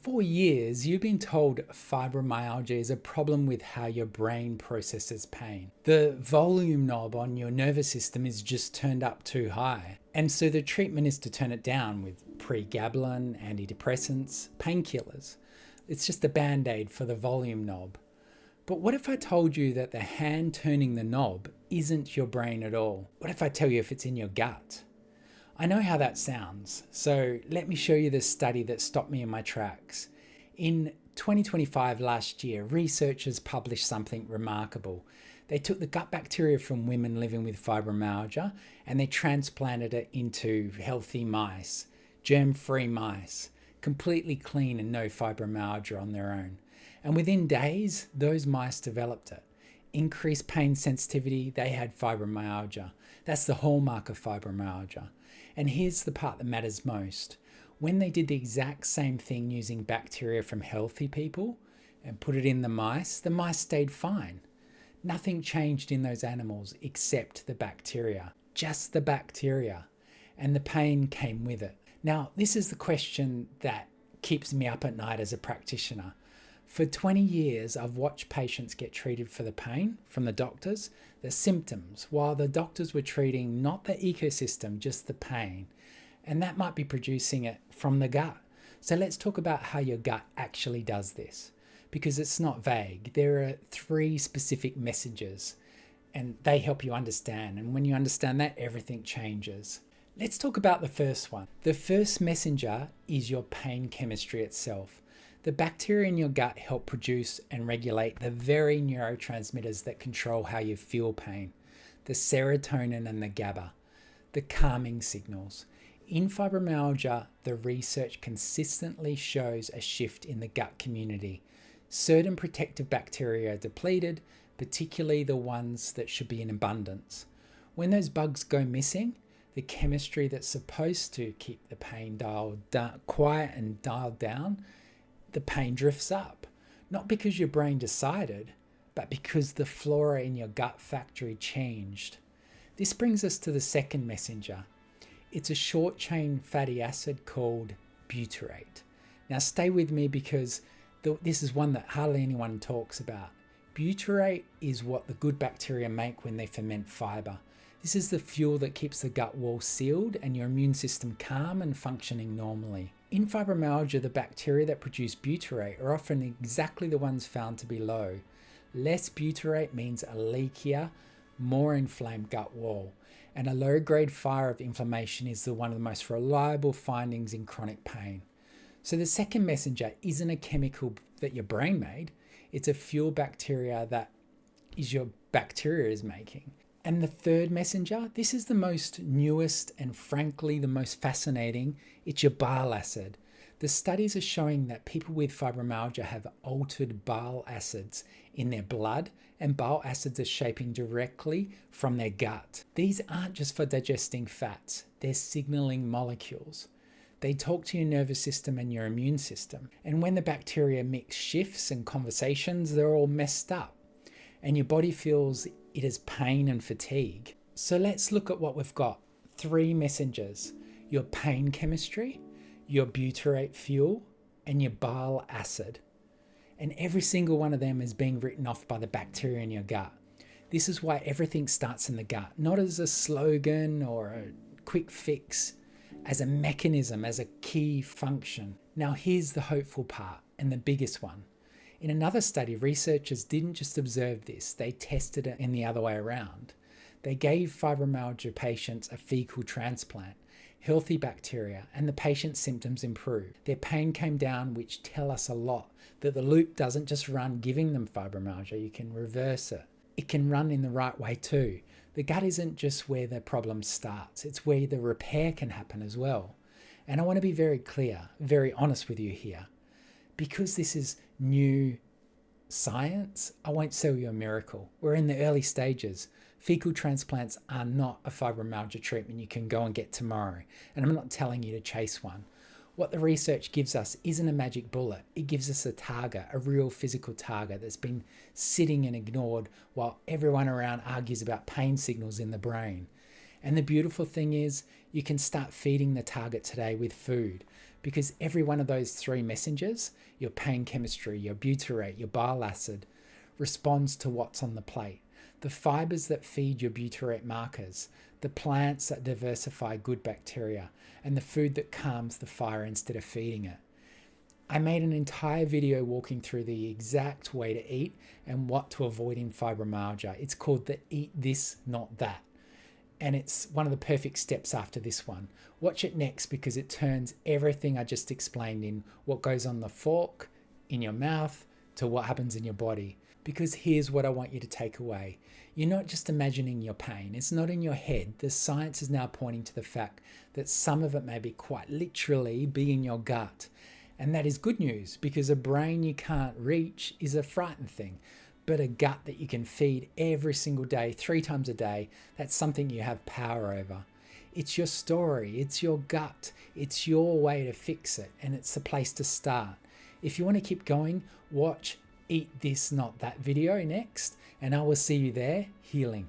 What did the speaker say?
For years, you've been told fibromyalgia is a problem with how your brain processes pain. The volume knob on your nervous system is just turned up too high. And so the treatment is to turn it down with pregabalin, antidepressants, painkillers. It's just a band-aid for the volume knob. But what if I told you that the hand turning the knob isn't your brain at all? What if I tell you if it's in your gut? I know how that sounds, so let me show you the study that stopped me in my tracks. In 2025, last year, researchers published something remarkable. They took the gut bacteria from women living with fibromyalgia and they transplanted it into healthy mice, germ-free mice, completely clean and no fibromyalgia on their own. And within days, those mice developed it. Increased pain sensitivity, they had fibromyalgia. That's the hallmark of fibromyalgia. And here's the part that matters most. When they did the exact same thing using bacteria from healthy people and put it in the mice stayed fine. Nothing changed in those animals except the bacteria, just the bacteria, and the pain came with it. Now, this is the question that keeps me up at night as a practitioner. For 20 years, I've watched patients get treated for the pain from the doctors, the symptoms, while the doctors were treating not the ecosystem, just the pain. And that might be producing it from the gut. So let's talk about how your gut actually does this, because it's not vague. There are 3 specific messages and they help you understand. And when you understand that, everything changes. Let's talk about the first one. The first messenger is your pain chemistry itself. The bacteria in your gut help produce and regulate the very neurotransmitters that control how you feel pain, the serotonin and the GABA, the calming signals. In fibromyalgia, the research consistently shows a shift in the gut community. Certain protective bacteria are depleted, particularly the ones that should be in abundance. When those bugs go missing, the chemistry that's supposed to keep the pain quiet and dialed down, the pain drifts up, not because your brain decided, but because the flora in your gut factory changed. This brings us to the second messenger. It's a short chain fatty acid called butyrate. Now stay with me because this is one that hardly anyone talks about. Butyrate is what the good bacteria make when they ferment fiber. This is the fuel that keeps the gut wall sealed and your immune system calm and functioning normally. In fibromyalgia, the bacteria that produce butyrate are often exactly the ones found to be low. Less butyrate means a leakier, more inflamed gut wall, and a low-grade fire of inflammation is one of the most reliable findings in chronic pain. So the second messenger isn't a chemical that your brain made, it's a fuel bacteria that your bacteria is making. And the third messenger, this is the most newest and frankly the most fascinating, it's your bile acid. The studies are showing that people with fibromyalgia have altered bile acids in their blood, and bile acids are shaping directly from their gut. These aren't just for digesting fats, they're signaling molecules. They talk to your nervous system and your immune system. And when the bacteria mix shifts and conversations, they're all messed up. And your body feels it is pain and fatigue. So let's look at what we've got. 3 messengers: your pain chemistry, your butyrate fuel, and your bile acid. And every single one of them is being written off by the bacteria in your gut. This is why everything starts in the gut, not as a slogan or a quick fix, as a mechanism, as a key function. Now here's the hopeful part and the biggest one. In another study, researchers didn't just observe this, they tested it in the other way around. They gave fibromyalgia patients a fecal transplant, healthy bacteria, and the patient's symptoms improved. Their pain came down, which tell us a lot, that the loop doesn't just run giving them fibromyalgia, you can reverse it. It can run in the right way too. The gut isn't just where the problem starts, it's where the repair can happen as well. And I want to be very clear, very honest with you here. Because this is new science, I won't sell you a miracle. We're in the early stages. Fecal transplants are not a fibromyalgia treatment you can go and get tomorrow. And I'm not telling you to chase one. What the research gives us isn't a magic bullet. It gives us a target, a real physical target that's been sitting and ignored while everyone around argues about pain signals in the brain. And the beautiful thing is you can start feeding the target today with food, because every one of those three messengers, your pain chemistry, your butyrate, your bile acid, responds to what's on the plate. The fibers that feed your butyrate markers, the plants that diversify good bacteria, and the food that calms the fire instead of feeding it. I made an entire video walking through the exact way to eat and what to avoid in fibromyalgia. It's called the Eat This, Not That. And it's one of the perfect steps after this one. Watch it next because it turns everything I just explained in what goes on the fork, in your mouth, to what happens in your body. Because here's what I want you to take away. You're not just imagining your pain. It's not in your head. The science is now pointing to the fact that some of it may be quite literally be in your gut. And that is good news because a brain you can't reach is a frightened thing. But a gut that you can feed every single day, 3 times a day, that's something you have power over. It's your story. It's your gut. It's your way to fix it. And it's the place to start. If you want to keep going, watch Eat This, Not That video next, and I will see you there healing.